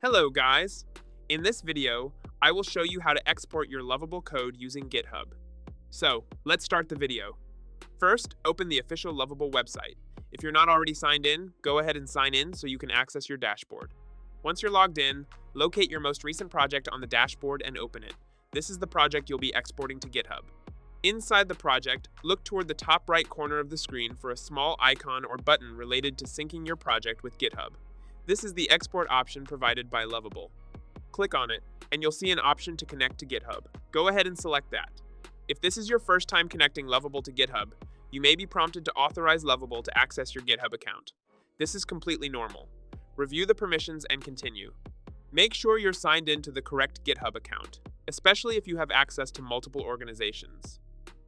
Hello guys! In this video, I will show you how to export your Lovable code using GitHub. So, let's start the video. First, open the official Lovable website. If you're not already signed in, go ahead and sign in so you can access your dashboard. Once you're logged in, locate your most recent project on the dashboard and open it. This is the project you'll be exporting to GitHub. Inside the project, look toward the top right corner of the screen for a small icon or button related to syncing your project with GitHub. This is the export option provided by Lovable. Click on it, and you'll see an option to connect to GitHub. Go ahead and select that. If this is your first time connecting Lovable to GitHub, you may be prompted to authorize Lovable to access your GitHub account. This is completely normal. Review the permissions and continue. Make sure you're signed in to the correct GitHub account, especially if you have access to multiple organizations.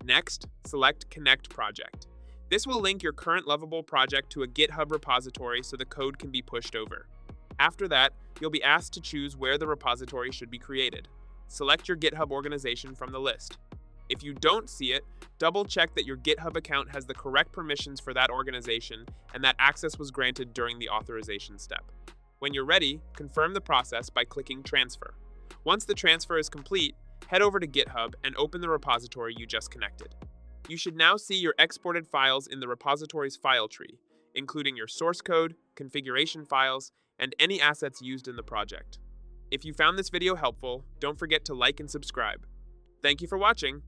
Next, select Connect Project. This will link your current Lovable project to a GitHub repository so the code can be pushed over. After that, you'll be asked to choose where the repository should be created. Select your GitHub organization from the list. If you don't see it, double-check that your GitHub account has the correct permissions for that organization and that access was granted during the authorization step. When you're ready, confirm the process by clicking Transfer. Once the transfer is complete, head over to GitHub and open the repository you just connected. You should now see your exported files in the repository's file tree, including your source code, configuration files, and any assets used in the project. If you found this video helpful, don't forget to like and subscribe. Thank you for watching.